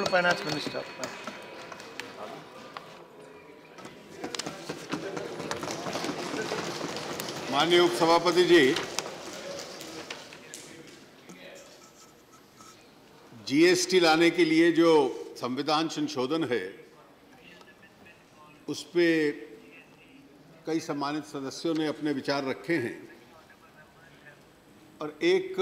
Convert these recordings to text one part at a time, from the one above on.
Finance Minister. माननीय उपसभापति जी, GST लाने के लिए जो संविधान संशोधन है, उस पे कई सम्मानित सदस्यों ने अपने विचार रखे हैं और एक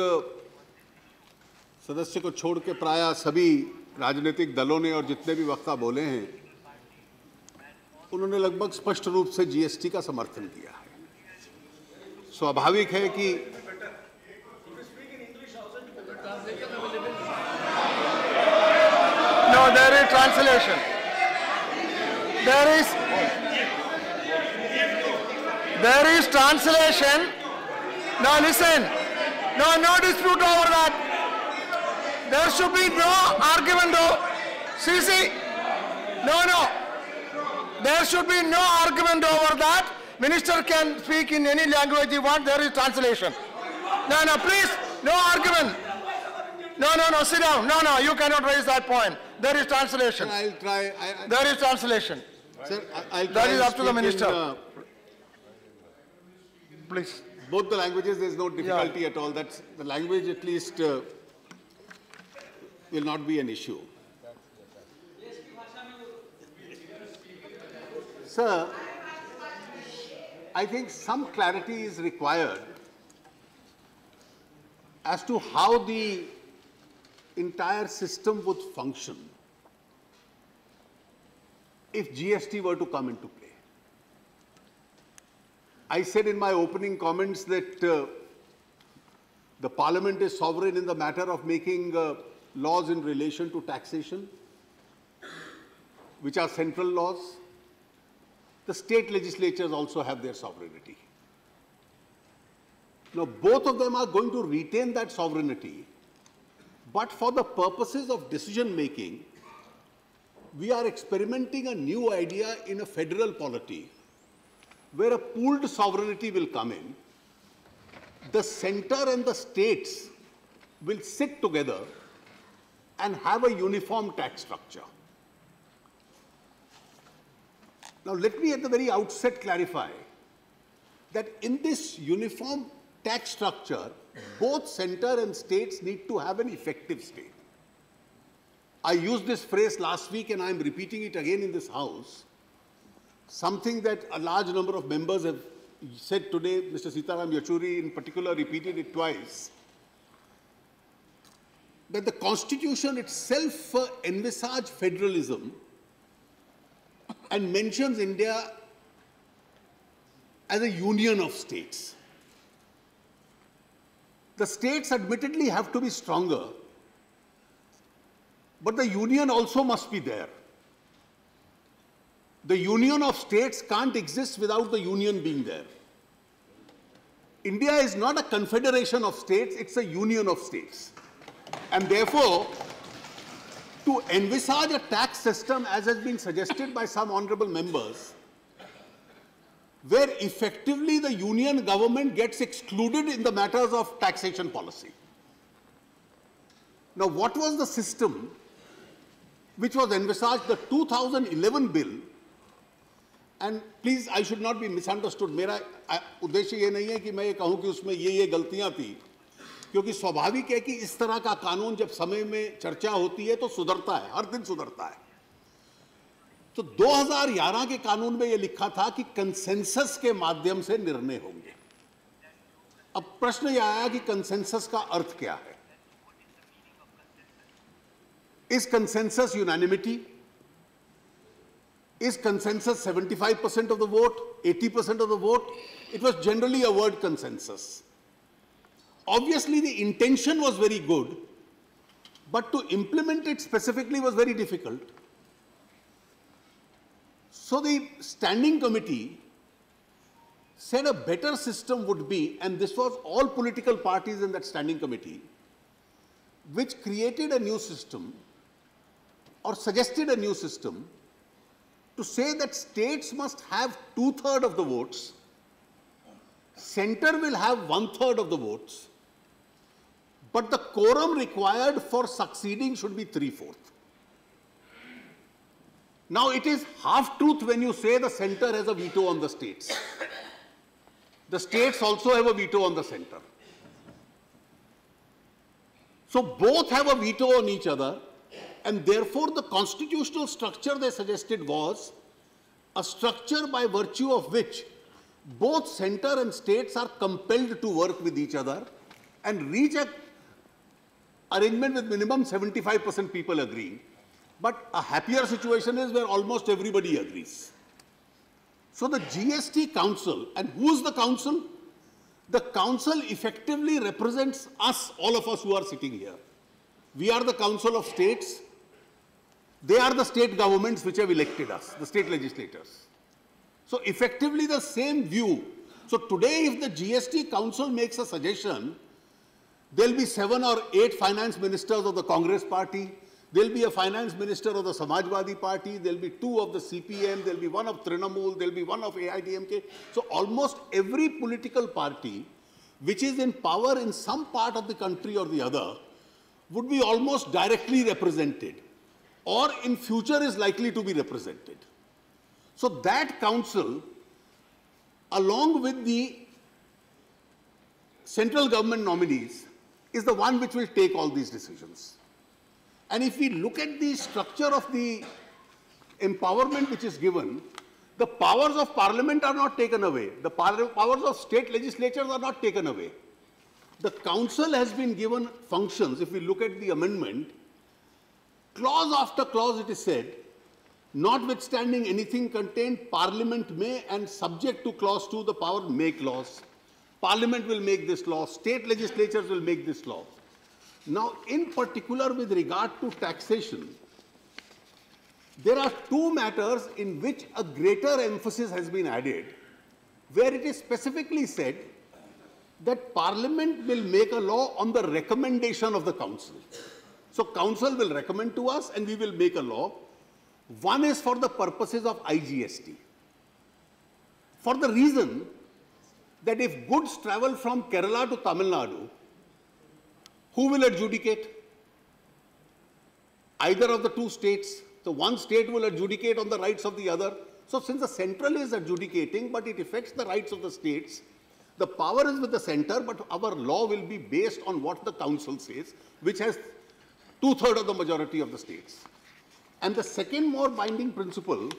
सदस्य को छोड़ के प्रायः सभी राजनीतिक दलों ने और जितने भी वक्ता बोले हैं, उन्होंने लगभग स्पष्ट रूप से जीएसटी का समर्थन किया है। स्वाभाविक है कि No, there is translation. There is translation. Now listen. No dispute over that. There should be no argument. See. No. There should be no argument over that. Minister can speak in any language he wants. There is translation. No, please. No argument. No, sit down. No, you cannot raise that point. There is translation. I'll try. There is translation. Sir, I'll try. That is up to the minister. Please. Both the languages, there is no difficulty at all. That's the language, at least, will not be an issue. Sir, I think some clarity is required as to how the entire system would function if GST were to come into play. I said in my opening comments that the Parliament is sovereign in the matter of making laws in relation to taxation, which are central laws. The state legislatures also have their sovereignty. Now, both of them are going to retain that sovereignty, but for the purposes of decision making, we are experimenting a new idea in a federal polity where a pooled sovereignty will come in. The center and the states will sit together and have a uniform tax structure. Now, let me at the very outset clarify that in this uniform tax structure, both center and states need to have an effective state. I used this phrase last week and I'm repeating it again in this House, something that a large number of members have said today. Mr. Sitaram Yachuri in particular repeated it twice, that the Constitution itself envisaged federalism and mentions India as a union of states. The states admittedly have to be stronger, but the union also must be there. The union of states can't exist without the union being there. India is not a confederation of states, it's a union of states. And therefore, to envisage a tax system, as has been suggested by some honorable members, where effectively the union government gets excluded in the matters of taxation policy. Now, what was the system which was envisaged? The 2011 bill, and please, I should not be misunderstood. मेरा उद्देश्य ये नहीं है कि मैं ये कहूँ कि उसमें ये गलतियाँ थी, क्योंकि स्वाभाविक है कि इस तरह का कानून जब समय में चर्चा होती है तो सुधरता है, हर दिन सुधरता है। तो 2011 के कानून में ये लिखा था कि कंसेंसस के माध्यम से निर्णय होंगे। अब प्रश्न यह आया कि कंसेंसस का अर्थ क्या है? Is consensus unanimity? Is consensus 75% of the vote, 80% of the vote? It was generally a word consensus. Obviously, the intention was very good, but to implement it specifically was very difficult. So the standing committee said a better system would be, and this was all political parties in that standing committee, which created a new system or suggested a new system to say that states must have 2/3 of the votes, center will have 1/3 of the votes, but the quorum required for succeeding should be 3/4. Now, it is half-truth when you say the center has a veto on the states. The states also have a veto on the center. So both have a veto on each other, and therefore the constitutional structure they suggested was a structure by virtue of which both center and states are compelled to work with each other and reach an arrangement with minimum 75% people agreeing. But a happier situation is where almost everybody agrees. So the GST Council, and who's the council? The council effectively represents us, all of us who are sitting here. We are the Council of States. They are the state governments which have elected us, the state legislators. So effectively the same view. So today if the GST Council makes a suggestion, there will be 7 or 8 finance ministers of the Congress party, there will be a finance minister of the Samajwadi party, there will be 2 of the CPM, there will be 1 of Trinamool, there will be 1 of AIDMK. So almost every political party which is in power in some part of the country or the other would be almost directly represented, or in future is likely to be represented. So that council, along with the central government nominees, is the one which will take all these decisions. And if we look at the structure of the empowerment which is given, the powers of parliament are not taken away. The powers of state legislatures are not taken away. The council has been given functions. If we look at the amendment, clause after clause it is said, notwithstanding anything contained, Parliament may, and subject to clause 2, the power make laws. Parliament will make this law, state legislatures will make this law. Now, in particular with regard to taxation, there are 2 matters in which a greater emphasis has been added, where it is specifically said that Parliament will make a law on the recommendation of the Council. So Council will recommend to us and we will make a law. One is for the purposes of IGST. For the reason that if goods travel from Kerala to Tamil Nadu, who will adjudicate? Either of the 2 states. So one state will adjudicate on the rights of the other. So since the central is adjudicating, but it affects the rights of the states, the power is with the center, but our law will be based on what the council says, which has 2/3 of the majority of the states. And the second more binding principle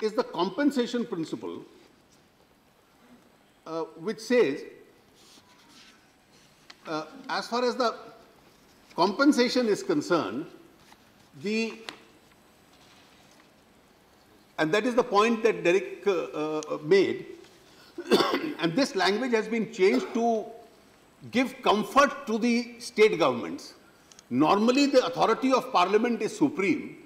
is the compensation principle, which says, as far as the compensation is concerned, and that is the point that Derek made, and this language has been changed to give comfort to the state governments. Normally, the authority of Parliament is supreme.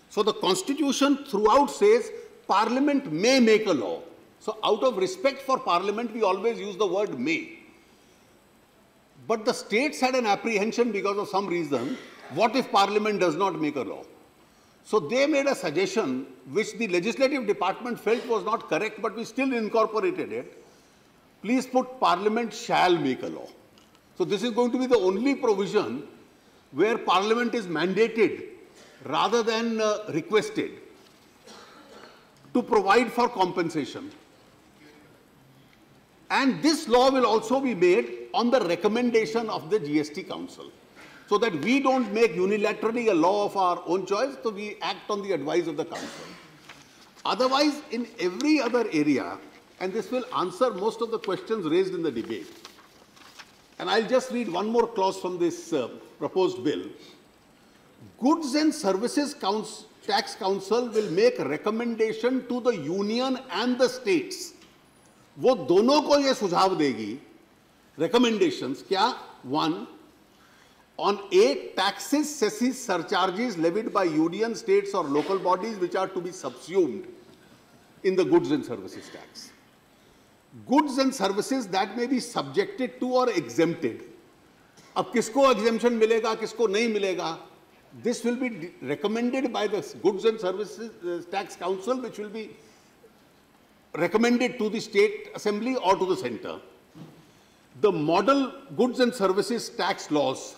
So the Constitution throughout says Parliament may make a law. So out of respect for Parliament, we always use the word may. But the states had an apprehension because of some reason, what if Parliament does not make a law? So they made a suggestion which the legislative department felt was not correct, but we still incorporated it. Please put Parliament shall make a law. So this is going to be the only provision where Parliament is mandated rather than requested to provide for compensation. And this law will also be made on the recommendation of the GST Council, so that we don't make unilaterally a law of our own choice, so we act on the advice of the Council. Otherwise, in every other area, and this will answer most of the questions raised in the debate, and I'll just read one more clause from this proposed bill. Goods and Services Tax Council will make recommendation to the Union and the states. वो दोनों को ये सुझाव देगी, recommendations, क्या? 1, on 8 taxes, cesses, surcharges levied by union, states or local bodies which are to be subsumed in the goods and services tax. Goods and services that may be subjected to or exempted. अब किसको exemption मिलेगा, किसको नहीं मिलेगा? This will be recommended by the Goods and Services Tax Council, which will be recommended to the State Assembly or to the Centre. The model Goods and Services Tax laws.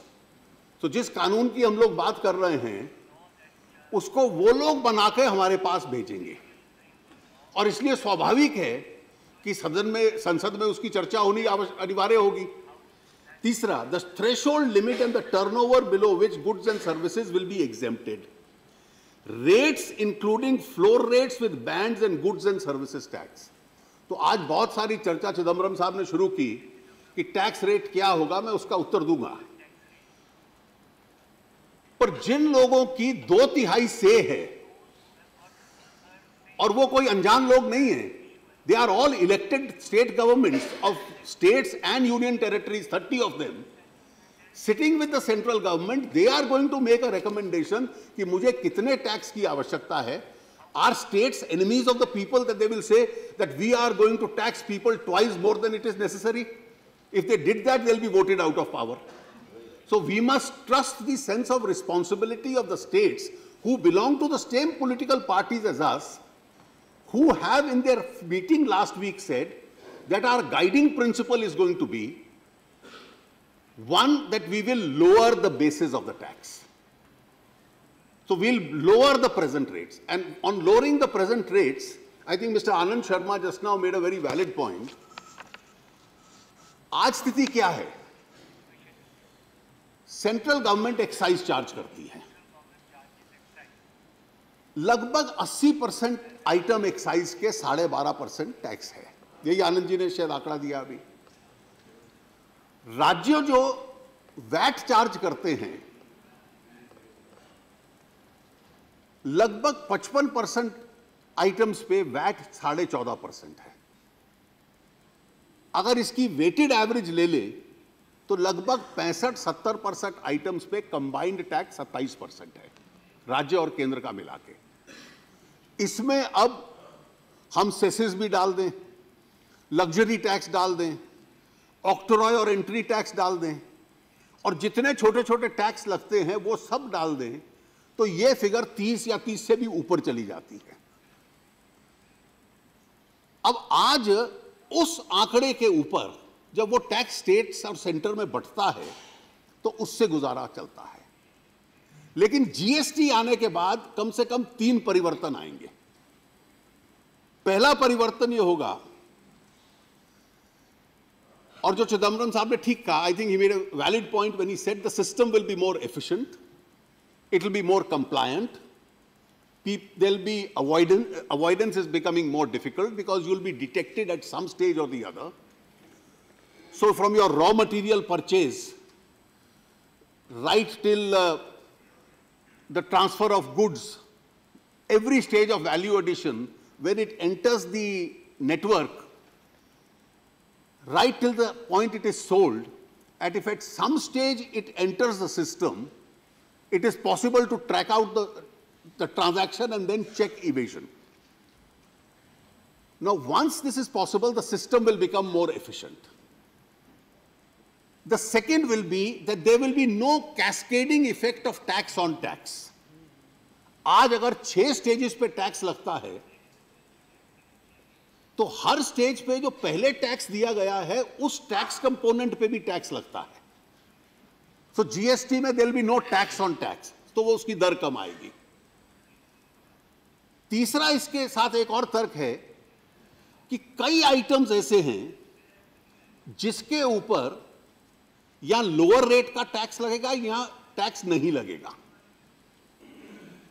So जिस कानून की हम लोग बात कर रहे हैं, उसको वो लोग बना के हमारे पास भेजेंगे, और इसलिए स्वाभाविक है कि संसद में उसकी चर्चा होनी अनिवार्य होगी। तीसरा, the threshold limit and the turnover below which goods and services will be exempted, rates including floor rates with bands and goods and services tax. तो आज बहुत सारी चर्चा चिदम्बरम साहब ने शुरू की कि टैक्स रेट क्या होगा, मैं उसका उत्तर दूंगा, पर जिन लोगों की 2/3 से है, और वो कोई अनजान लोग नहीं है, they are all elected state governments of states and union territories, 30 of them sitting with the central government, they are going to make a recommendation कि मुझे कितने टैक्स की आवश्यकता है। Are states enemies of the people that they will say that we are going to tax people twice more than it is necessary? If they did that, they'll be voted out of power. So we must trust the sense of responsibility of the states who belong to the same political parties as us, who have in their meeting last week said that our guiding principle is going to be one, that we will lower the basis of the tax. So we'll lower the present rates, and on lowering the present rates, I think Mr. Anand Sharma just now made a very valid point. आज स्थिति क्या है? Central government excise charge करती है, लगभग 80% item excise के 12.5% tax है। यही आनंद जी ने शायद आंकड़ा दिया अभी। राज्य जो वैट चार्ज करते हैं, लगभग 55% आइटम्स पे वैट 14.5% है। अगर इसकी वेटेड एवरेज ले ले तो लगभग 65-70% आइटम्स पे कंबाइंड टैक्स 27% है, राज्य और केंद्र का मिला के। इसमें अब हम सेसेस भी डाल दें, लग्जरी टैक्स डाल दें, ऑक्ट्रॉय और एंट्री टैक्स डाल दें, और जितने छोटे छोटे टैक्स लगते हैं वो सब डाल दें, तो ये फिगर 30 या 30 से भी ऊपर चली जाती है। अब आज उस आंकड़े के ऊपर जब वो टैक्स स्टेट्स और सेंटर में बढ़ता है तो उससे गुजारा चलता है। लेकिन जीएसटी आने के बाद कम से कम 3 परिवर्तन आएंगे। पहला परिवर्तन ये होगा, और जो चिदम्बरम साहब ने ठीक कहा, I think he made a valid point when he said the system will be more efficient, it will be more compliant, there'll be avoidance is becoming more difficult because you'll be detected at some stage or the other. So from your raw material purchase right till the transfer of goods, every stage of value addition, when it enters the network, right till the point it is sold, and if at some stage it enters the system, it is possible to track out the transaction and then check evasion. Now, once this is possible, the system will become more efficient. The second will be that there will be no cascading effect of tax on tax. आज अगर 6 stages पे tax लगता है, तो हर stage पे जो पहले tax दिया गया है, उस टैक्स कंपोनेंट पे भी टैक्स लगता है। So GST में there will be no tax on tax, तो वो उसकी दर कम आएगी। तीसरा इसके साथ एक और तर्क है कि कई आइटम्स ऐसे हैं जिसके ऊपर या लोअर रेट का टैक्स लगेगा या टैक्स नहीं लगेगा।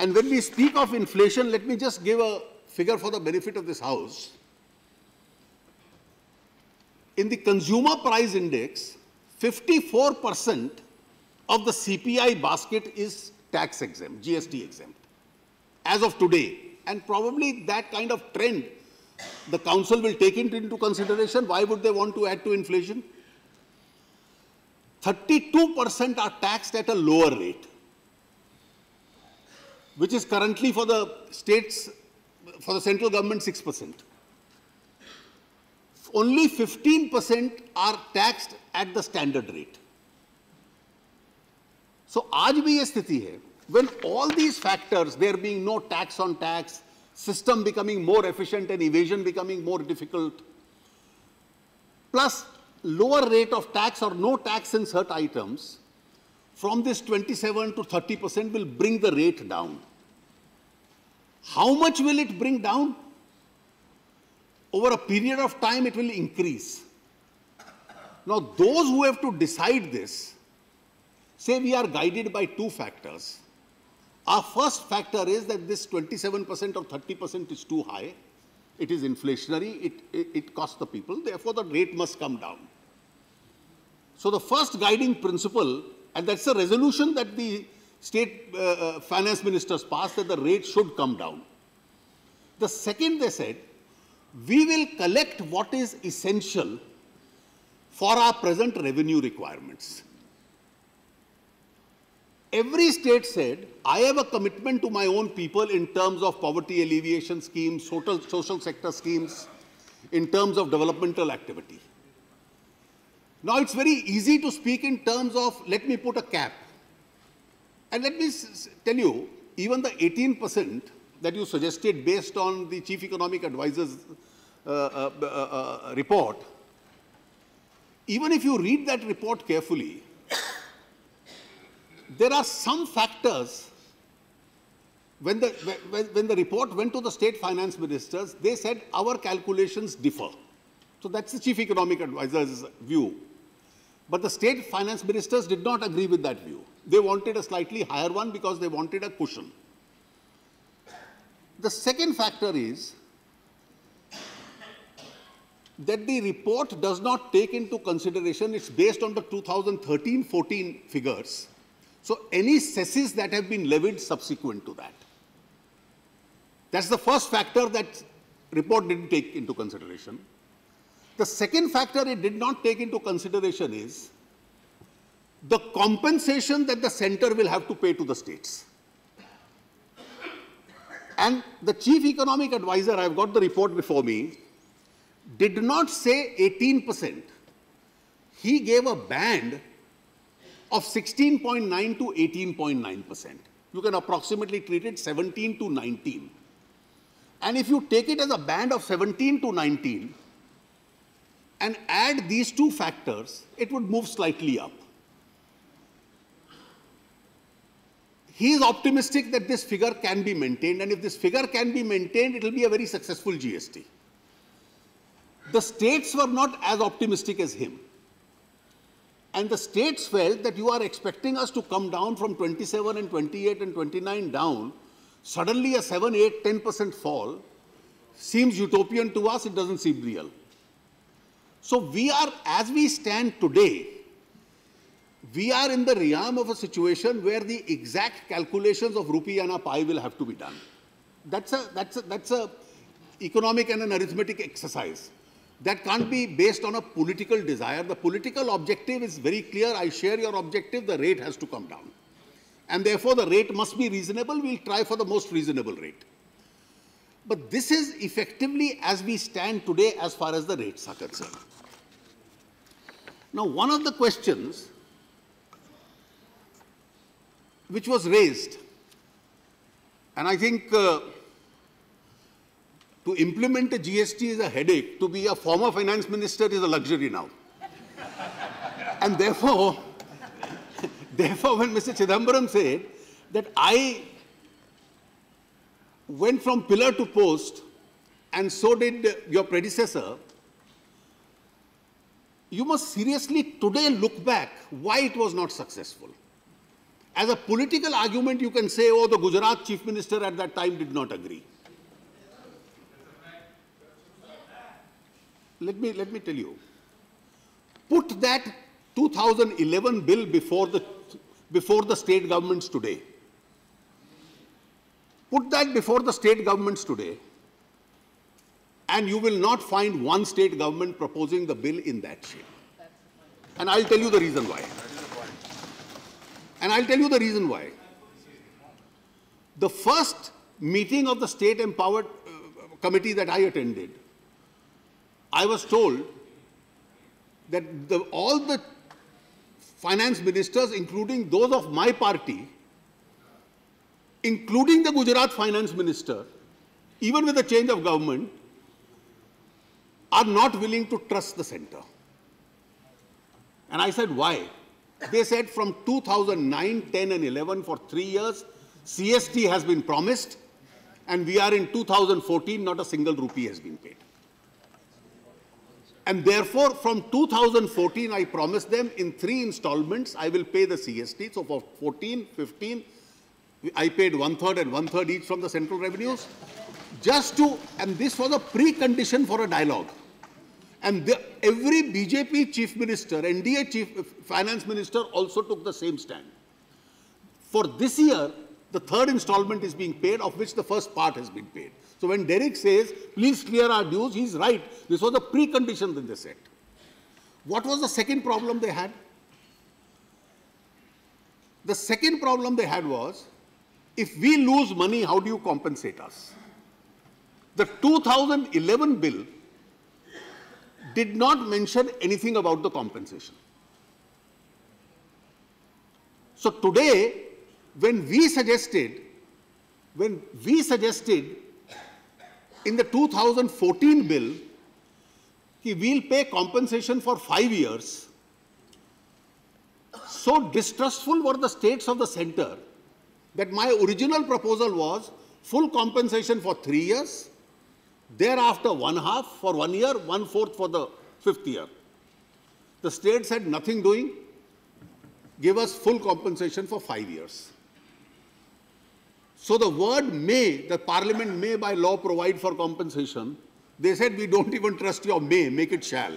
And when we speak of inflation, let me just give a figure for the benefit of this house. In the consumer price index, 54% of the CPI basket is tax exempt, GST exempt, as of today. And probably that kind of trend the council will take it into consideration. Why would they want to add to inflation? 32% are taxed at a lower rate, which is currently for the states, for the central government, 6%. Only 15% are taxed at the standard rate. So, आज भी ये स्थिति है, when all these factors, there being no tax on tax, system becoming more efficient and evasion becoming more difficult, plus lower rate of tax or no tax in certain items, from this 27 to 30% will bring the rate down. How much will it bring down? Over a period of time, it will increase. Now, those who have to decide this say we are guided by two factors. Our first factor is that this 27% or 30% is too high. It is inflationary. It costs the people. Therefore, the rate must come down. So the first guiding principle, and that's a resolution that the state finance ministers passed, that the rate should come down. The second, they said, we will collect what is essential for our present revenue requirements. Every state said, I have a commitment to my own people in terms of poverty alleviation schemes, social sector schemes, in terms of developmental activity. Now, it's very easy to speak in terms of, let me put a cap. And let me tell you, even the 18% that you suggested based on the Chief Economic Advisor's report, even if you read that report carefully, there are some factors. When the report went to the state finance ministers, they said our calculations differ. So that's the Chief Economic Advisor's view. But the state finance ministers did not agree with that view. They wanted a slightly higher one because they wanted a cushion. The second factor is that the report does not take into consideration, it's based on the 2013-14 figures. So any cesses that have been levied subsequent to that. That's the first factor that report didn't take into consideration. The second factor it did not take into consideration is the compensation that the center will have to pay to the states. And the Chief Economic Advisor, I've got the report before me, did not say 18%. He gave a band of 16.9 to 18.9%. You can approximately treat it 17 to 19. And if you take it as a band of 17 to 19 and add these two factors, it would move slightly up. He is optimistic that this figure can be maintained, and if this figure can be maintained, it will be a very successful GST. The states were not as optimistic as him. And the states felt that you are expecting us to come down from 27 and 28 and 29 down. Suddenly a 7, 8, 10% fall seems utopian to us. It doesn't seem real. So we are, as we stand today, we are in the realm of a situation where the exact calculations of rupee and a pi will have to be done. That's a economic and an arithmetic exercise. That can't be based on a political desire. The political objective is very clear. I share your objective. The rate has to come down. And therefore, the rate must be reasonable. We'll try for the most reasonable rate. But this is effectively as we stand today as far as the rates are concerned. Now, one of the questions which was raised, and I think to implement a GST is a headache. To be a former finance minister is a luxury now. And therefore, when Mr. Chidambaram said that I went from pillar to post, and so did your predecessor, you must seriously today look back why it was not successful. As a political argument, you can say, oh, the Gujarat chief minister at that time did not agree. Let me tell you, put that 2011 bill before the state governments today. Put that before the state governments today, and you will not find one state government proposing the bill in that shape. And I'll tell you the reason why. And I'll tell you the reason why. The first meeting of the State Empowered Committee that I attended, I was told that all the finance ministers, including those of my party, including the Gujarat finance minister, even with the change of government, are not willing to trust the center. And I said, why? They said from 2009, 10 and 11 for 3 years, CST has been promised And we are in 2014, not a single rupee has been paid. And therefore, from 2014, I promised them in 3 installments, I will pay the GST. So for 14, 15, I paid 1/3 and 1/3 each from the central revenues. And this was a precondition for a dialogue. And every BJP chief minister, NDA chief finance minister also took the same stand. For this year, the 3rd installment is being paid, of which the first part has been paid. So when Derek says, please clear our dues, he's right. This was a precondition that they set. What was the second problem they had? The second problem they had was, if we lose money, how do you compensate us? The 2011 bill did not mention anything about the compensation. So today, when we suggested in the 2014 bill, we'll pay compensation for 5 years, so distrustful were the states of the center that my original proposal was full compensation for 3 years, thereafter 1/2 for 1 year, 1/4 for the 5th year. The states had nothing doing, give us full compensation for 5 years. So the word may, the parliament may by law provide for compensation, they said we don't even trust your may, make it shall.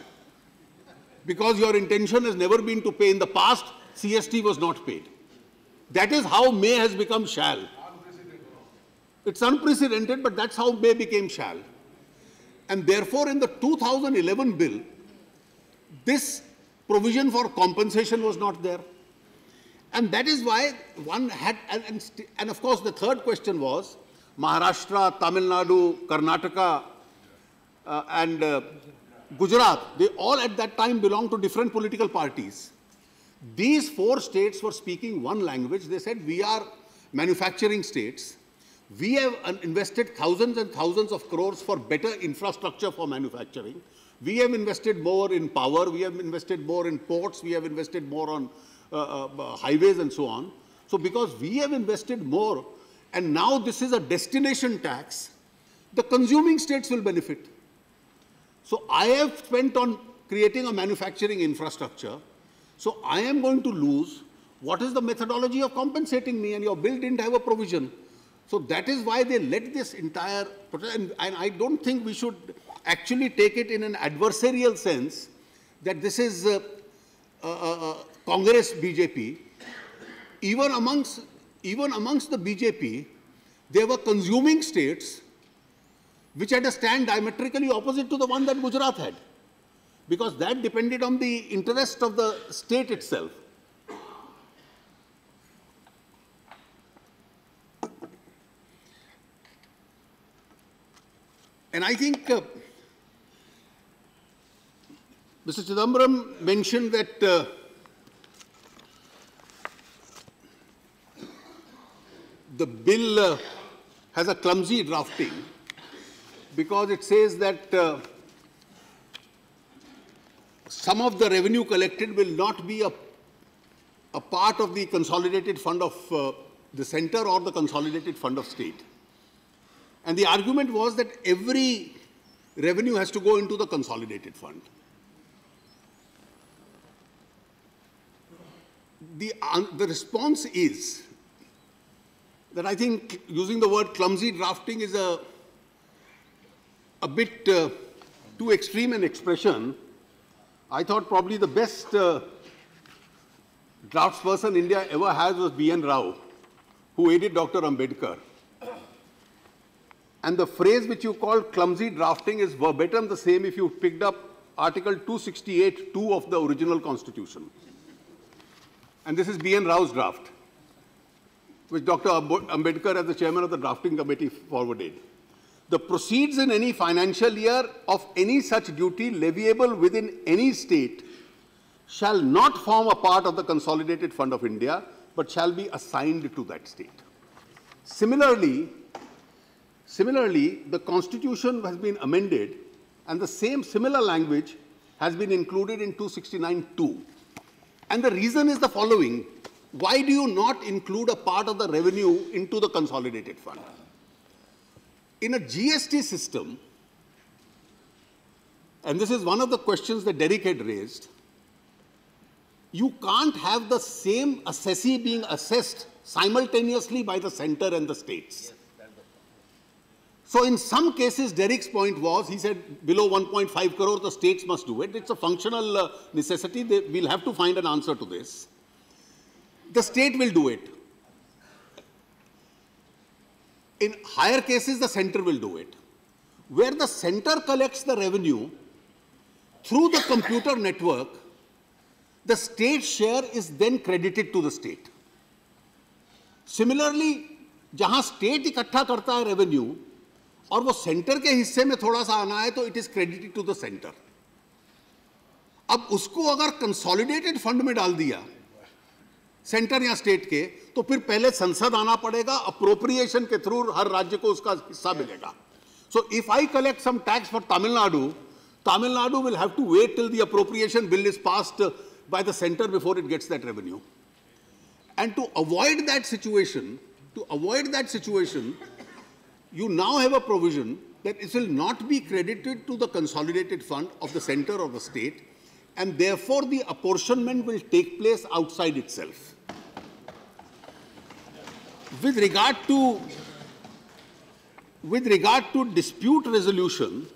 Because your intention has never been to pay. In the past, CST was not paid. That is how may has become shall. It's unprecedented, but that's how may became shall. And therefore, in the 2011 bill, this provision for compensation was not there. And that is why one had, and of course the third question was, Maharashtra, Tamil Nadu, Karnataka, and Gujarat, they all at that time belonged to different political parties. These 4 states were speaking one language. They said, we are manufacturing states. We have invested thousands and thousands of crores for better infrastructure for manufacturing. We have invested more in power. We have invested more in ports. We have invested more on highways and so on. So because we have invested more, and now this is a destination tax, the consuming states will benefit. So I have spent on creating a manufacturing infrastructure. So I am going to lose. What is the methodology of compensating me? And your bill didn't have a provision. So that is why they let this entire, and I don't think we should actually take it in an adversarial sense that this is Congress BJP. Even amongst the BJP, there were consuming states which had a stand diametrically opposite to the one that Gujarat had, because that depended on the interest of the state itself. And I think Mr. Chidambaram mentioned that the bill has a clumsy drafting because it says that some of the revenue collected will not be a part of the consolidated fund of the center or the consolidated fund of state. And the argument was that every revenue has to go into the consolidated fund. The response is that I think using the word clumsy drafting is a bit too extreme an expression. I thought probably the best draftsperson India ever has was B.N. Rao, who aided Dr. Ambedkar. And the phrase which you call clumsy drafting is verbatim the same if you picked up Article 268(2) of the original Constitution. And this is B.N. Rao's draft, which Dr. Ambedkar, as the chairman of the drafting committee, forwarded. The proceeds in any financial year of any such duty leviable within any state shall not form a part of the consolidated fund of India, but shall be assigned to that state. Similarly, the Constitution has been amended, and the similar language has been included in 269(2). And the reason is the following. Why do you not include a part of the revenue into the consolidated fund? in a GST system, and this is one of the questions that Derek had raised, you can't have the same assessee being assessed simultaneously by the center and the states. So in some cases, Derek's point was, he said below 1.5 crore, the states must do it. It's a functional necessity. We'll have to find an answer to this. The state will do it. In higher cases, the center will do it. Where the center collects the revenue through the computer network, the state share is then credited to the state. Similarly, जहां state इकट्ठा करता है revenue और वो center के हिस्से में थोड़ा सा आना है तो it is credited to the center. अब उसको अगर consolidated fund में डाल दिया सेंटर या स्टेट के, तो फिर पहले संसद आना पड़ेगा, अप्रोप्रिएशन के थ्रू हर राज्य को उसका हिस्सा मिलेगा. So if I collect some tax for Tamil Nadu will have to wait till the appropriation bill is passed by the center before it gets that revenue. And to avoid that situation, you now have a provision that it will not be credited to the consolidated fund of the center or the state, and therefore the apportionment will take place outside itself. With regard to dispute resolution,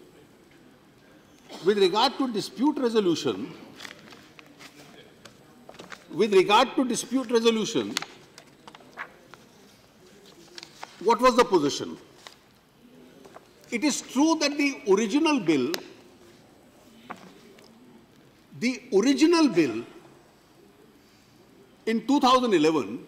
what was the position? It is true that the original bill in 2011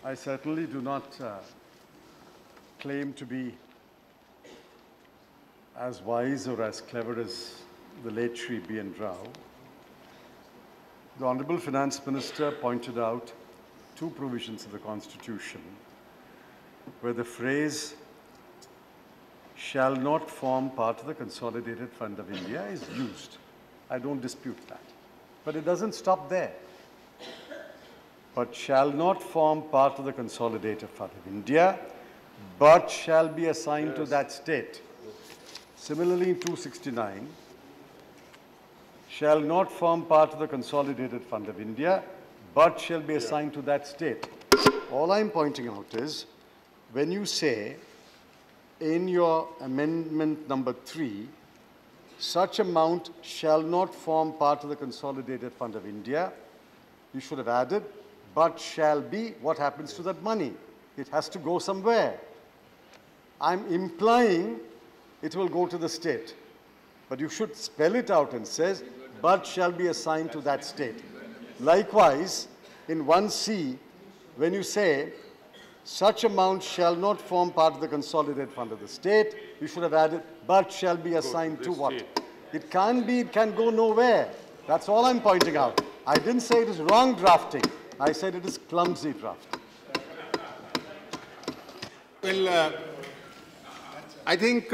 I certainly do not claim to be as wise or as clever as the late Shri B.N. Rao. The Honorable Finance Minister pointed out two provisions of the Constitution where the phrase shall not form part of the Consolidated Fund of India is used. I don't dispute that. But it doesn't stop there. But shall not form part of the Consolidated Fund of India, but shall be assigned to that state. Similarly, in 269, shall not form part of the Consolidated Fund of India, but shall be assigned to that state. All I'm pointing out is, when you say in your amendment number 3, such amount shall not form part of the Consolidated Fund of India, you should have added, but shall be, what happens to that money? It has to go somewhere. I'm implying it will go to the state. But you should spell it out and says, but shall be assigned to that state. Likewise, in 1C, when you say, such amount shall not form part of the Consolidated Fund of the state, you should have added, but shall be assigned to what? It can't be, it can go nowhere. That's all I'm pointing out. I didn't say it is wrong drafting. I said it is clumsy drafting. Well, I think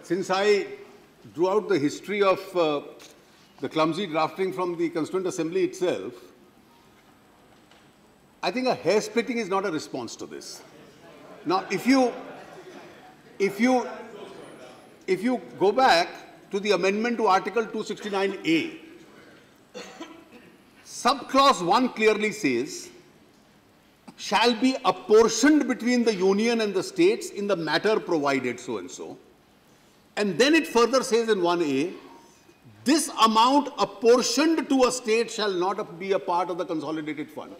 since I drew out the history of the clumsy drafting from the Constituent Assembly itself, I think a hair splitting is not a response to this. Now, if you go back to the amendment to Article 269A, subclause 1 clearly says, shall be apportioned between the union and the states in the matter provided so and so. And then it further says in 1A, this amount apportioned to a state shall not be a part of the consolidated fund.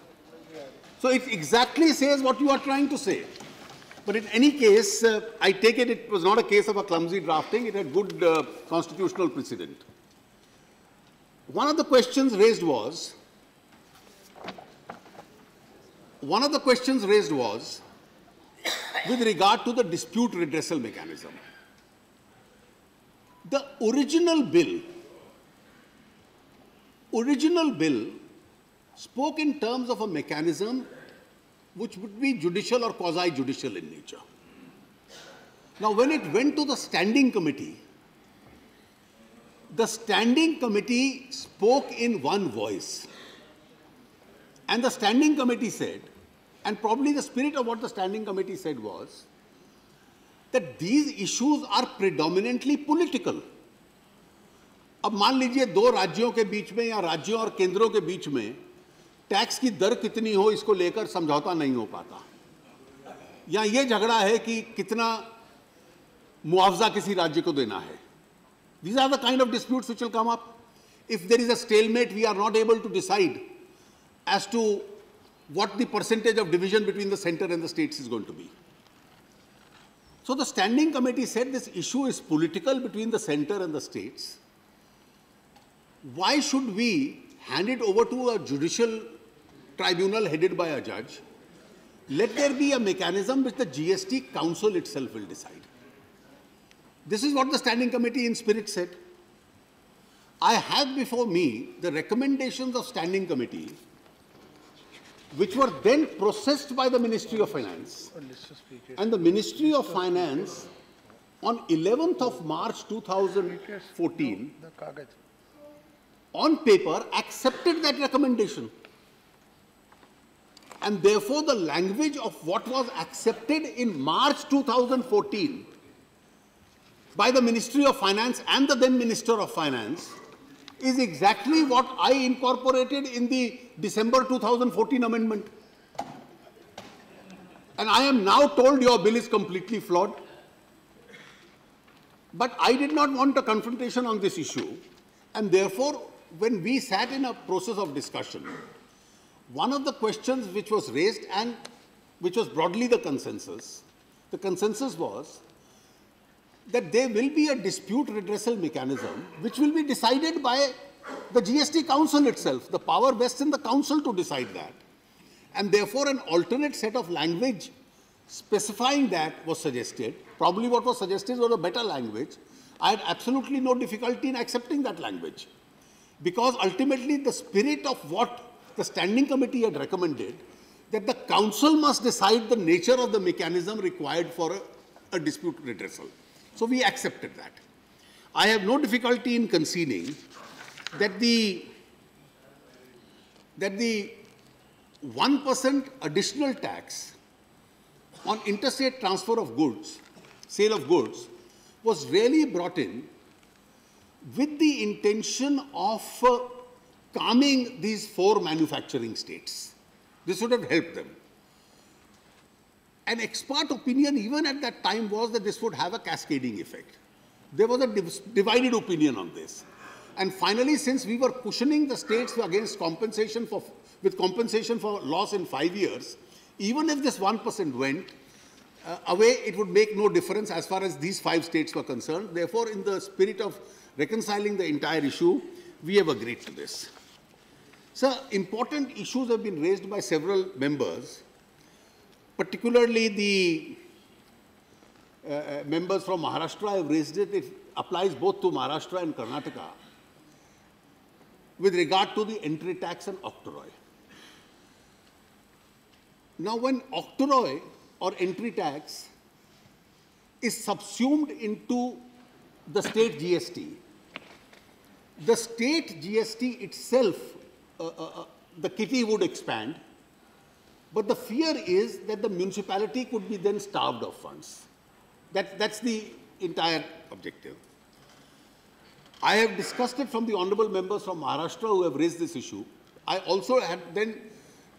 So it exactly says what you are trying to say. But in any case, I take it, it was not a case of a clumsy drafting. It had good constitutional precedent. One of the questions raised was, with regard to the dispute redressal mechanism. The original bill spoke in terms of a mechanism which would be judicial or quasi-judicial in nature. Now, when it went to the standing committee, the standing committee spoke in one voice. And the standing committee said, and probably the spirit of what the standing committee said was, that these issues are predominantly political. अब मान लीजिए दो राज्यों के बीच में या राज्यों और केंद्रों के बीच में टैक्स की दर कितनी हो इसको लेकर समझौता नहीं हो पाता, या ये झगड़ा है कि कितना मुआवजा किसी राज्य को देना है. These are the kind of disputes which will come up. If there is a stalemate, we are not able to decide as to what the percentage of division between the center and the states is going to be. So the standing committee said this issue is political between the center and the states. Why should we hand it over to a judicial tribunal headed by a judge? Let there be a mechanism which the GST council itself will decide. This is what the standing committee in spirit said. I have before me the recommendations of standing committee, which were then processed by the Ministry of Finance. And the Ministry of Finance, on 11th of March 2014, on paper, accepted that recommendation. And therefore, the language of what was accepted in March 2014 by the Ministry of Finance and the then Minister of Finance is exactly what I incorporated in the December 2014 amendment. And I am now told your bill is completely flawed. But I did not want a confrontation on this issue. And therefore, when we sat in a process of discussion, one of the questions which was raised and which was broadly the consensus was that there will be a dispute redressal mechanism which will be decided by the GST Council itself. The power vests in the Council to decide that. And therefore, an alternate set of language specifying that was suggested. Probably what was suggested was a better language. I had absolutely no difficulty in accepting that language, because ultimately the spirit of what the standing committee had recommended, that the Council must decide the nature of the mechanism required for a dispute redressal. So we accepted that. I have no difficulty in conceding that the 1% additional tax on interstate transfer of goods, sale of goods, was really brought in with the intention of calming these 4 manufacturing states. This would have helped them. An expert opinion even at that time was that this would have a cascading effect. There was a divided opinion on this. And finally, since we were cushioning the states against compensation with compensation for loss in 5 years, even if this 1% went away, it would make no difference as far as these 5 states were concerned. Therefore, in the spirit of reconciling the entire issue, we have agreed to this. So, important issues have been raised by several members, particularly the members from Maharashtra have raised it. It applies both to Maharashtra and Karnataka with regard to the entry tax and octroi. Now, when octroi or entry tax is subsumed into the state GST, the state GST itself, the kitty would expand, but the fear is that the municipality could be then starved of funds. That's the entire objective. I have discussed it from the honorable members from Maharashtra who have raised this issue. I also had then,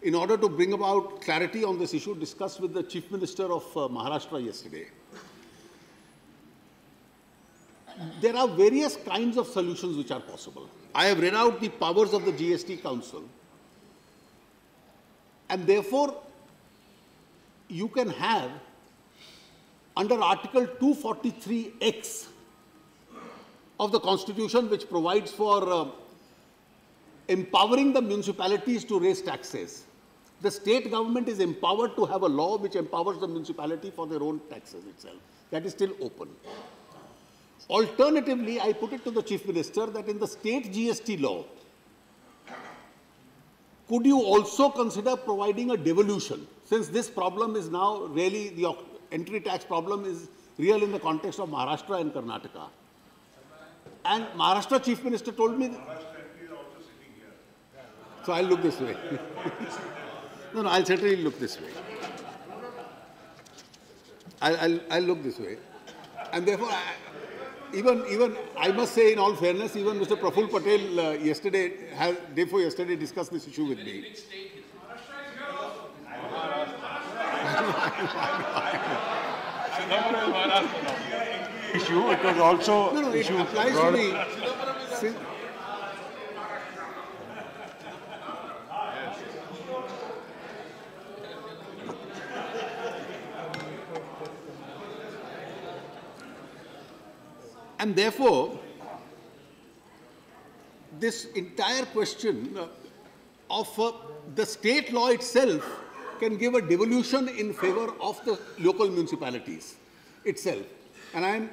in order to bring about clarity on this issue, discussed with the Chief Minister of Maharashtra yesterday. There are various kinds of solutions which are possible. I have read out the powers of the GST Council, and therefore you can have under Article 243X of the Constitution, which provides for empowering the municipalities to raise taxes. The state government is empowered to have a law which empowers the municipality for their own taxes itself. That is still open. Alternatively, I put it to the Chief Minister that in the state GST law, could you also consider providing a devolution, since this problem is now really, the entry tax problem is real in the context of Maharashtra and Karnataka. And Maharashtra Chief Minister told me... So I'll look this way. No, I'll certainly look this way. I'll look this way. And therefore, even I must say, in all fairness, even Mr. Praful Patel day before yesterday discussed this issue with me. Issue, it was also No, it issue applies to me. And therefore, this entire question of the state law itself can give a devolution in favor of the local municipalities itself. And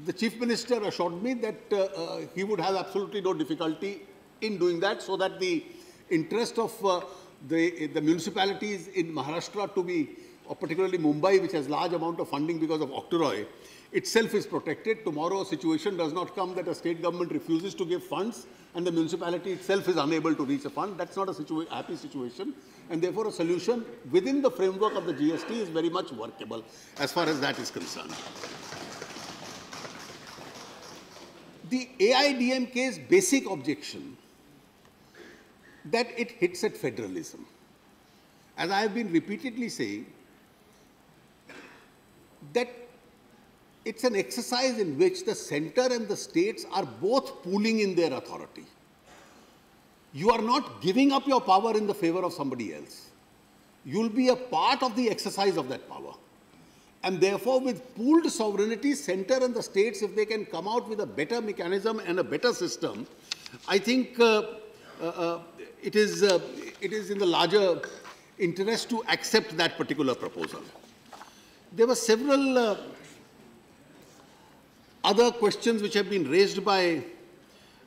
the Chief Minister assured me that he would have absolutely no difficulty in doing that, so that the interest of the municipalities in Maharashtra to be, or particularly Mumbai, which has large amount of funding because of Octroi, itself is protected. Tomorrow, a situation does not come that a state government refuses to give funds and the municipality itself is unable to reach a fund. That's not a happy situation. And therefore, a solution within the framework of the GST is very much workable as far as that is concerned. The AIDMK's basic objection that it hits at federalism. As I have been repeatedly saying, that it's an exercise in which the center and the states are both pooling in their authority. You are not giving up your power in the favor of somebody else. You'll be a part of the exercise of that power. And therefore, with pooled sovereignty, center and the states, if they can come out with a better mechanism and a better system, I think it is in the larger interest to accept that particular proposal. There were several other questions which have been raised by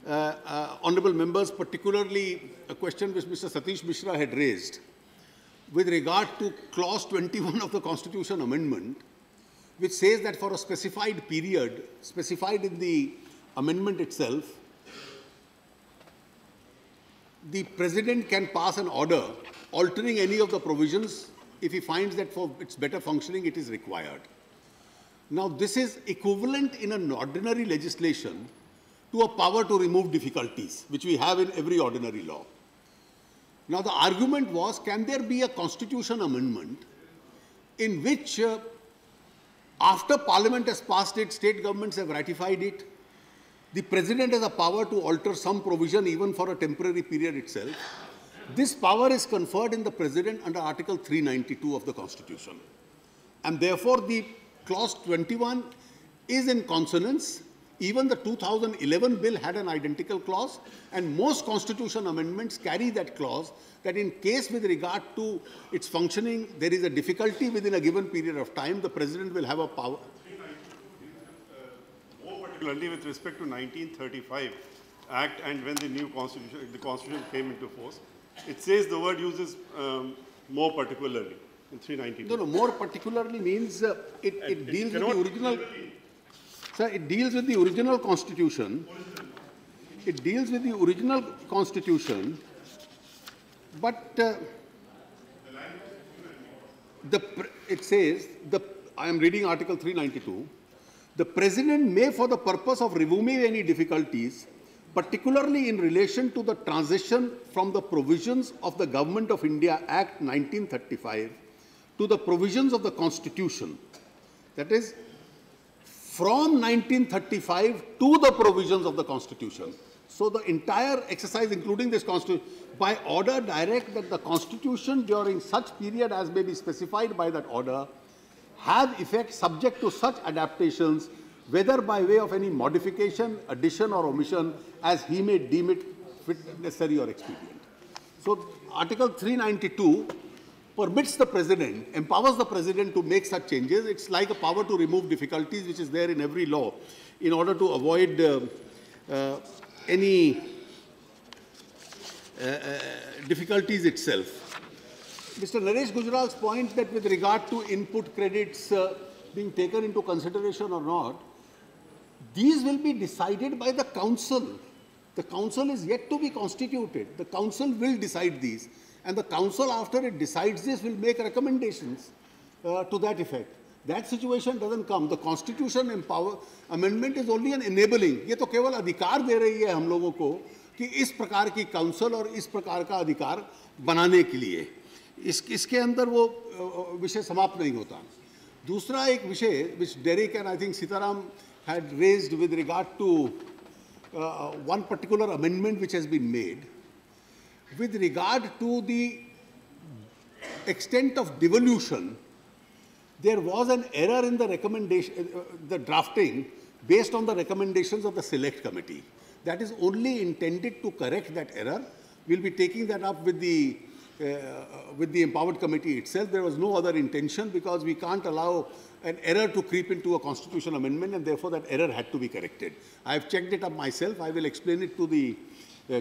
honourable members, particularly a question which Mr. Satish Mishra had raised with regard to clause 21 of the Constitution Amendment, which says that for a specified period, specified in the amendment itself, the President can pass an order altering any of the provisions if he finds that for its better functioning it is required. Now, this is equivalent in an ordinary legislation to a power to remove difficulties, which we have in every ordinary law. Now, the argument was, can there be a constitution amendment in which, after Parliament has passed it, state governments have ratified it, the President has a power to alter some provision even for a temporary period itself. This power is conferred in the President under Article 392 of the Constitution. And therefore, the Clause 21 is in consonance. Even the 2011 bill had an identical clause, and most constitution amendments carry that clause, that in case with regard to its functioning, there is a difficulty within a given period of time, the President will have a power. More particularly with respect to 1935 Act and when the new constitution came into force, it says the word uses more particularly in 392. No, more particularly means it deals with the original. Sir, it deals with the original constitution. It deals with the original constitution, but it says, I am reading Article 392, the President may, for the purpose of removing any difficulties, particularly in relation to the transition from the provisions of the Government of India Act 1935 to the provisions of the Constitution, that is, from 1935 to the provisions of the Constitution. So the entire exercise, including this Constitution, by order direct that the Constitution during such period as may be specified by that order have effect subject to such adaptations, whether by way of any modification, addition or omission, as he may deem it fit, necessary or expedient. So Article 392 permits the President, empowers the President to make such changes. It's like a power to remove difficulties which is there in every law in order to avoid any difficulties itself. Mr. Naresh Gujral's point that with regard to input credits being taken into consideration or not, These will be decided by the council. The council is yet to be constituted. The council will decide these. And the council, after it decides this, will make recommendations to that effect. That situation doesn't come. The constitution amendment is only an enabling. ये तो केवल अधिकार दे रही है हम लोगों को कि इस प्रकार की काउंसिल और इस प्रकार का अधिकार बनाने के लिए. इसके अंदर वो विषय समाप्त नहीं होता. दूसरा एक विषय which Derek and I think Sitaram had raised with regard to one particular amendment which has been made with regard to the extent of devolution. There was an error in the recommendation, the drafting based on the recommendations of the select committee. That is only intended to correct that error. We'll be taking that up with the empowered committee itself. There was no other intention because we can't allow an error to creep into a constitutional amendment, and therefore that error had to be corrected. I've checked it up myself. I will explain it to the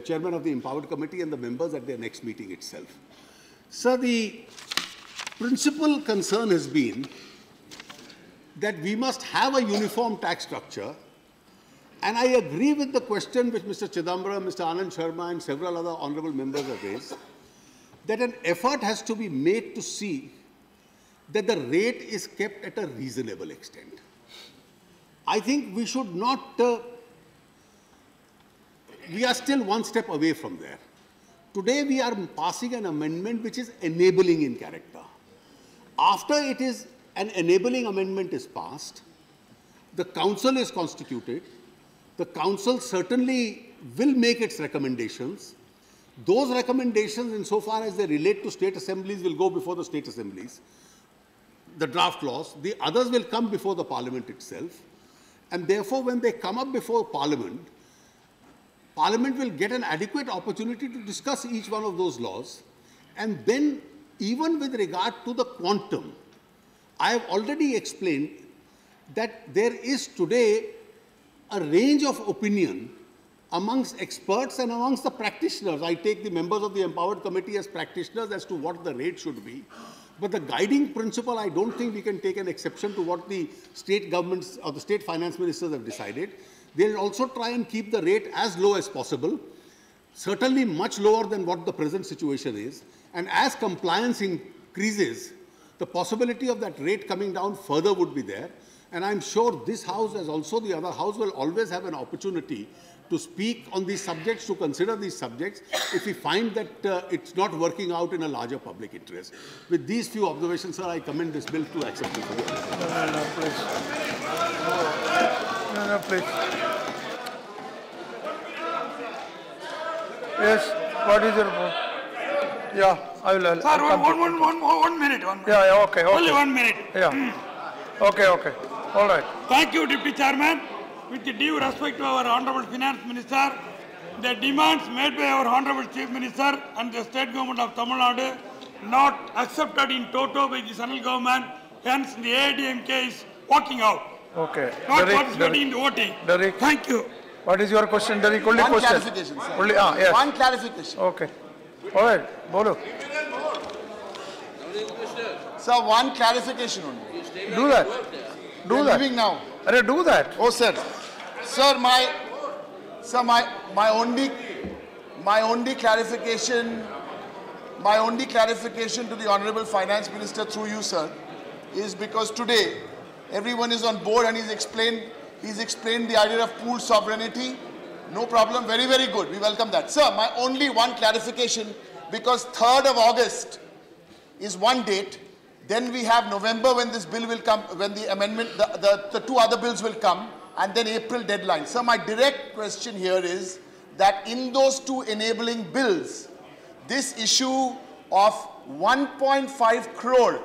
chairman of the empowered committee and the members at their next meeting itself. Sir, the principal concern has been that we must have a uniform tax structure, and I agree with the question which Mr. Chidambaram, Mr. Anand Sharma and several other honorable members have raised, that an effort has to be made to see that the rate is kept at a reasonable extent. I think we should not, we are still one step away from there. Today we are passing an amendment which is enabling in character. After it is an enabling amendment is passed, the council is constituted, the council certainly will make its recommendations. Those recommendations, insofar as they relate to state assemblies, will go before the state assemblies, the draft laws. The others will come before the parliament itself. And therefore, when they come up before parliament, parliament will get an adequate opportunity to discuss each one of those laws. And then, even with regard to the quantum, I have already explained that there is today a range of opinion amongst experts and amongst the practitioners. I take the members of the empowered committee as practitioners as to what the rate should be. But the guiding principle, I don't think we can take an exception to what the state governments or the state finance ministers have decided. They'll also try and keep the rate as low as possible, certainly much lower than what the present situation is. And as compliance increases, the possibility of that rate coming down further would be there. And I'm sure this House, as also the other House, will always have an opportunity to speak on these subjects, to consider these subjects, if we find that it's not working out in a larger public interest. With these few observations, sir, I commend this bill to acceptance. No, please. No, please. Yes, what is your point? Yeah, I will. Sir, one minute. Yeah, okay. Only 1 minute. Yeah. Okay. All right. Thank you, Deputy Chairman. With due respect to our Honorable Finance Minister, the demands made by our Honorable Chief Minister and the State Government of Tamil Nadu not accepted in toto by the central government, hence the ADMK is walking out. Okay. Not participating in the voting. Derek. Thank you. What is your question, Derek? Only One question. clarification, sir. Only, yes. One clarification. Okay. All right. Bolo. Sir, one clarification only. Do that. Do that. Leaving now. Arre, do that. Oh, sir. Sir, my only clarification to the Honorable Finance Minister through you, sir, is because today everyone is on board and he's explained the idea of pooled sovereignty. No problem. Very, very good. We welcome that. Sir, my only one clarification, because 3rd of August is one date. Then we have November when this bill will come, when the amendment, the two other bills will come, and then April deadline. So my direct question here is that in those two enabling bills, this issue of 1.5 crore,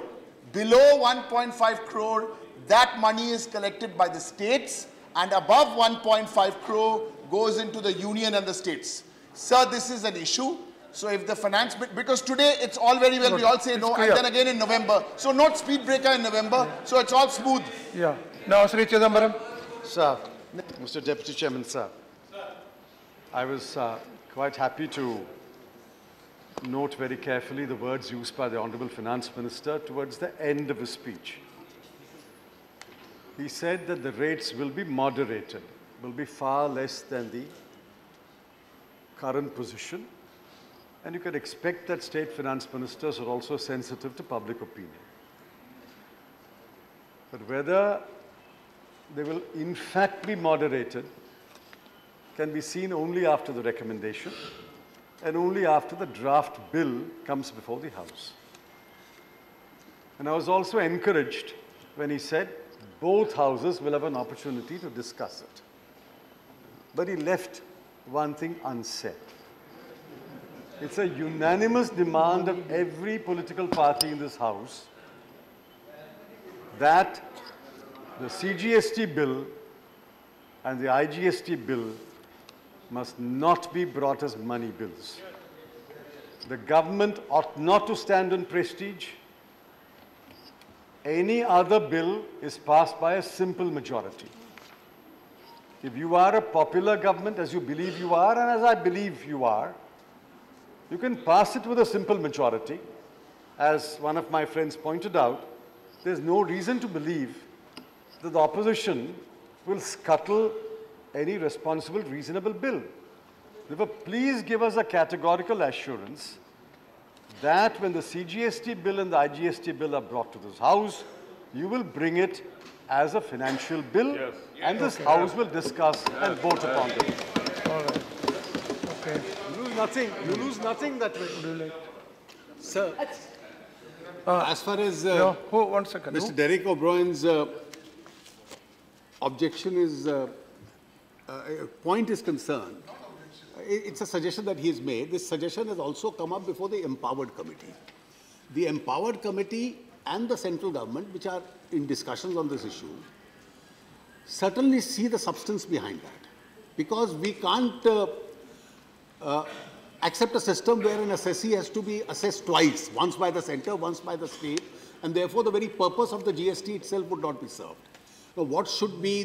below 1.5 crore, that money is collected by the states, and above 1.5 crore goes into the union and the states. Sir, this is an issue. So if the finance, because today it's all very well, we all say no, and then again in November. So not speed breaker in November, so it's all smooth. Yeah. Now, Sri Chidambaram. Sir, Mr. Deputy Chairman, sir, I was quite happy to note very carefully the words used by the Honorable Finance Minister towards the end of his speech. He said that the rates will be moderated. will be far less than the current position. And you can expect that state finance ministers are also sensitive to public opinion. But whether they will in fact be moderated can be seen only after the recommendation and only after the draft bill comes before the House. And I was also encouraged when he said both houses will have an opportunity to discuss it. But he left one thing unsaid. It's a unanimous demand of every political party in this House that the CGST bill and the IGST bill must not be brought as money bills. The government ought not to stand on prestige. Any other bill is passed by a simple majority. If you are a popular government, as you believe you are, and as I believe you are, you can pass it with a simple majority. As one of my friends pointed out, there's no reason to believe that the opposition will scuttle any responsible, reasonable bill. Therefore, please give us a categorical assurance that when the CGST bill and the IGST bill are brought to this House, you will bring it as a financial bill, and this House will discuss and vote upon it. All right. Okay. You lose nothing that way. Sir, as far as One second. Mr. Derek O'Brien's objection is, point is concerned, it's a suggestion that he has made. This suggestion has also come up before the Empowered Committee. The Empowered Committee and the central government, which are in discussions on this issue, certainly see the substance behind that. Because we can't accept a system where an assessee has to be assessed twice, once by the centre, once by the state, and therefore the very purpose of the GST itself would not be served. Now, what should be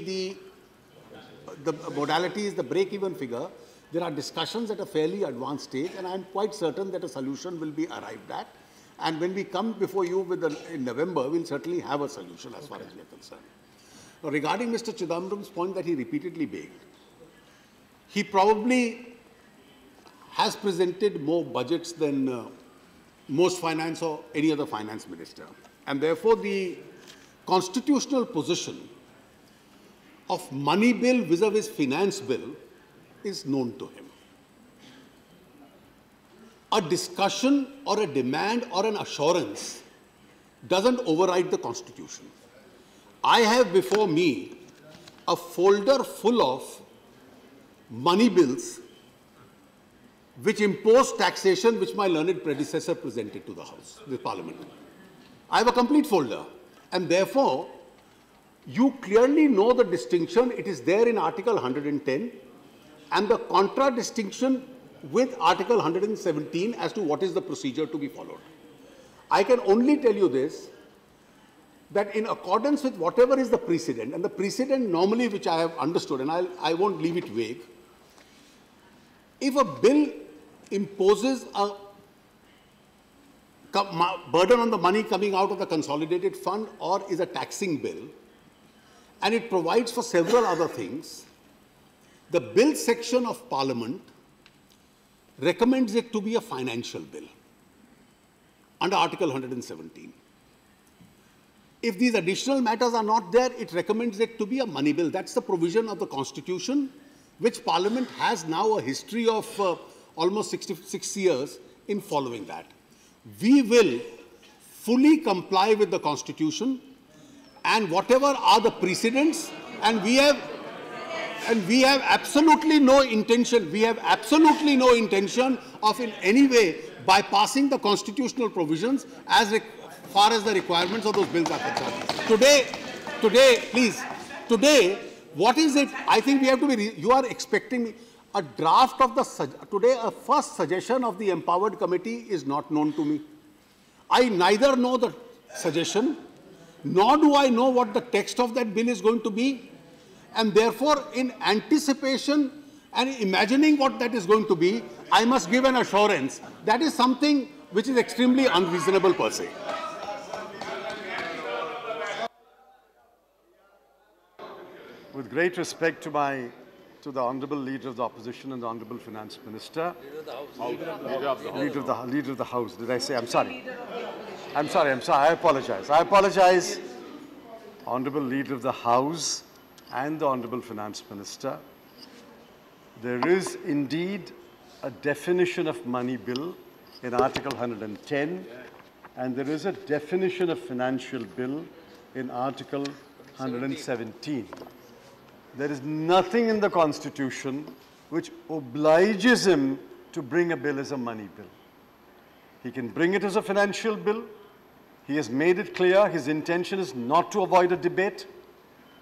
the modalities, the break-even figure? There are discussions at a fairly advanced stage, and I'm quite certain that a solution will be arrived at. And when we come before you in November, we'll certainly have a solution as far as we are concerned. Now, regarding Mr. Chidambaram's point that he repeatedly made, he probably has presented more budgets than most finance or any other finance minister. And therefore, the constitutional position of money bill vis-a-vis finance bill is known to him. A discussion or a demand or an assurance doesn't override the Constitution. I have before me a folder full of money bills which impose taxation which my learned predecessor presented to the House, the Parliament. I have a complete folder, and therefore you clearly know the distinction. It is there in Article 110 and the contradistinction with Article 117 as to what is the procedure to be followed. I can only tell you this, that in accordance with whatever is the precedent, and the precedent normally which I have understood, and I won't leave it vague, if a bill imposes a burden on the money coming out of the consolidated fund or is a taxing bill, and it provides for several other things, the bill section of Parliament recommends it to be a financial bill under Article 117. If these additional matters are not there, it recommends it to be a money bill. That's the provision of the Constitution, which Parliament has now a history of almost 66 years in following that. We will fully comply with the Constitution and whatever are the precedents, and we have absolutely no intention, of in any way bypassing the constitutional provisions as far as the requirements of those bills are concerned. Today, what is it? I think we have to be, you are expecting a draft of today a first suggestion of the Empowered Committee is not known to me. I neither know the suggestion, nor do I know what the text of that bill is going to be. And therefore, in anticipation and imagining what that is going to be, I must give an assurance. That is something which is extremely unreasonable per se. With great respect to my to the Honourable Leader of the Opposition and the Honourable Finance Minister. Leader of the House. Did I say? I'm sorry. I apologize. Honourable Leader of the House and the Honourable Finance Minister. There is indeed a definition of money bill in Article 110, and there is a definition of financial bill in Article 117. There is nothing in the Constitution which obliges him to bring a bill as a money bill. He can bring it as a financial bill. He has made it clear his intention is not to avoid a debate,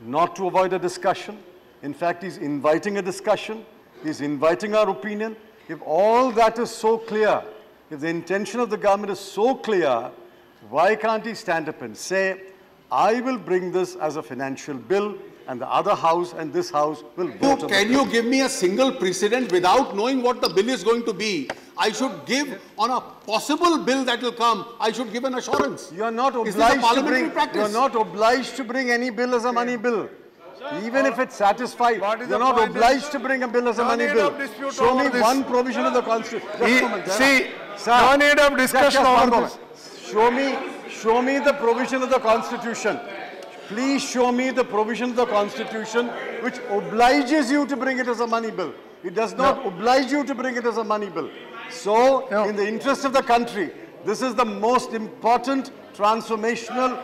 not to avoid a discussion. In fact, he's inviting a discussion. He's inviting our opinion. If all that is so clear, if the intention of the government is so clear, why can't he stand up and say, I will bring this as a financial bill, and the other house and this house will vote on it. Can you give me a single precedent without knowing what the bill is going to be? I should give on a possible bill that will come. I should give an assurance. You are not obliged to bring any bill as a money bill. Even if it's satisfied, you are not obliged to bring a bill as a money bill. Show me one provision of the Constitution. No need of discussion over this. Show me the provision of the Constitution. Please show me the provision of the Constitution which obliges you to bring it as a money bill. It does not oblige you to bring it as a money bill. So, in the interest of the country, this is the most important transformational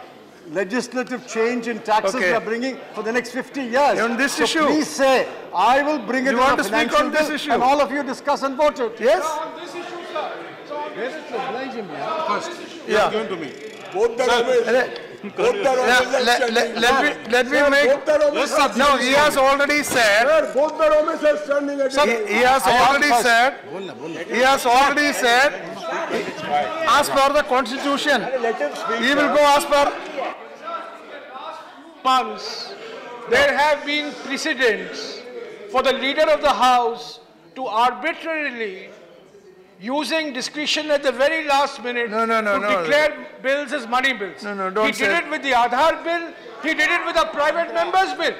legislative change in taxes we are bringing for the next 50 years. On this issue, please say, I will bring it as a financial bill, and all of you discuss and vote it. Yes? On this issue, sir. Where is the obliging me? First, Yeah. given to me. Let me make. No, he has already said. He has already said. As per the Constitution, he will go as per. Months, there have been precedents for the Leader of the House to arbitrarily, using discretion at the very last minute, declare bills as money bills. Don't he did it with the Aadhaar bill, he did it with the private members bill.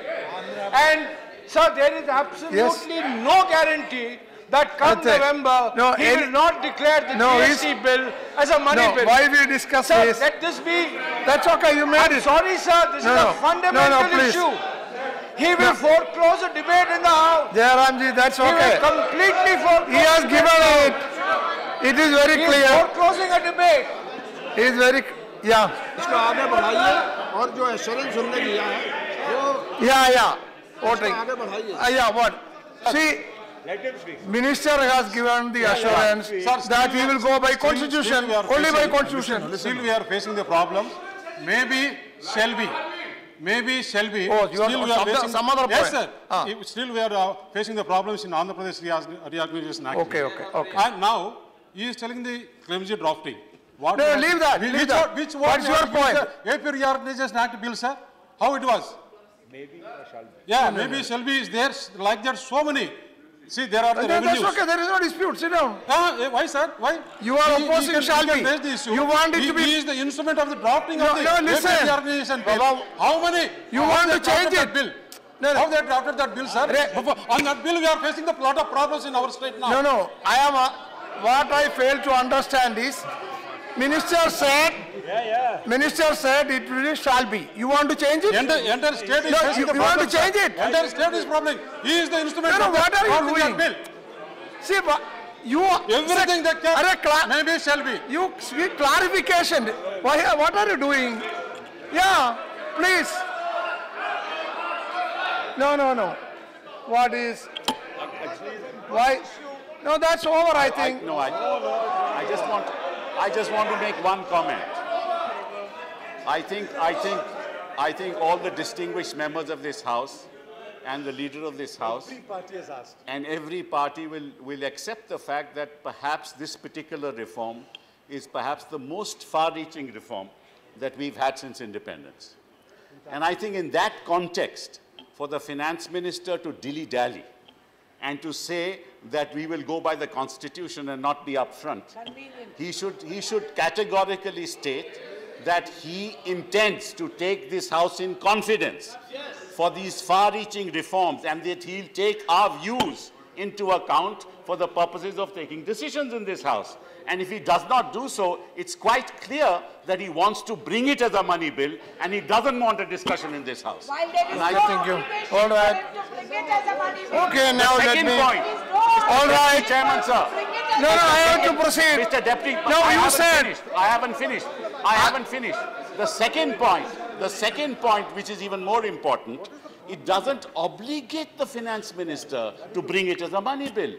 And, sir, there is absolutely no guarantee that come November, he will not declare the GST bill as a money bill. Why we discuss sir, this? let this be. That's okay, you made I'm sorry, sir, this is a fundamental issue. He will foreclose a debate in the House. Jairamji, that's okay. He will completely foreclose. He has given it. It is very clear. He is foreclosing a debate. He is very, इसको आगे बढ़ाइए और जो assurance हमने दिया है वो voting. आगे बढ़ाइए. What? See, Minister has given the assurance that he will go by Constitution, only by Constitution. Still we are facing the problem. Maybe shall be. Oh, you still are we are facing some other point. Yes, sir. Still we are facing the problems in Andhra Pradesh Reorganization Act. Okay. And now he is telling the clumsy drafting. No, leave that. Which What's your point? AP Reorganization Act bill, sir? How it was? Maybe shall be. Yeah, maybe shall be is there. Like that, so many. See, there are the revenues. That's okay. There is no dispute. Sit down. Why, sir? Why? You are opposing shall be. You want it to be. He is the instrument of the drafting of the listen. AP Reorganization bill. How many? You want to change it? Bill? How they drafted that bill, sir? On that bill, we are facing a lot of problems in our state now. No. What I fail to understand is, Minister said it really shall be. You want to change it? Entire state is facing the you want to change it? Entire state is problem. He is the instrument of what are you drafting doing? that bill. See, you Everything that can, maybe shall be. You speak clarification. What are you doing? Yeah, please. No. What is? Why? No, that's over, I think. I just want to make one comment. I think all the distinguished members of this House and the leader of this House and every party will accept the fact that perhaps this particular reform is perhaps the most far-reaching reform that we've had since independence. And I think in that context, for the finance minister to dilly-dally and to say that we will go by the Constitution and not be upfront, he should categorically state that he intends to take this House in confidence for these far-reaching reforms and that he'll take our views into account for the purposes of taking decisions in this House. And if he does not do so, it's quite clear that he wants to bring it as a money bill and he doesn't want a discussion in this House. While there is no thank you. obligation All right. for him to bring it as a money bill. Okay, now let Second me... point. All right. Chairman, sir. No, I have to proceed. Mr. Deputy, No, you said... I haven't finished. The second point, which is even more important, it doesn't obligate the finance minister to bring it as a money bill.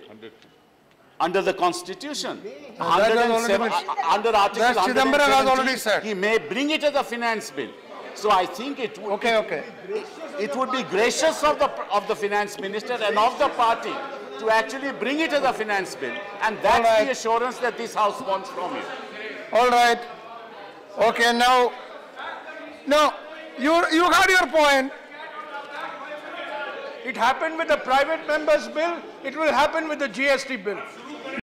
Under the Constitution, under Article 117, he may bring it as a finance bill. So I think it would it would be gracious of the finance minister and of the party to actually bring it as a finance bill, and that's the assurance that this House wants from you. All right. Okay, now, no, you got your point. It happened with the private members bill, it will happen with the GST bill.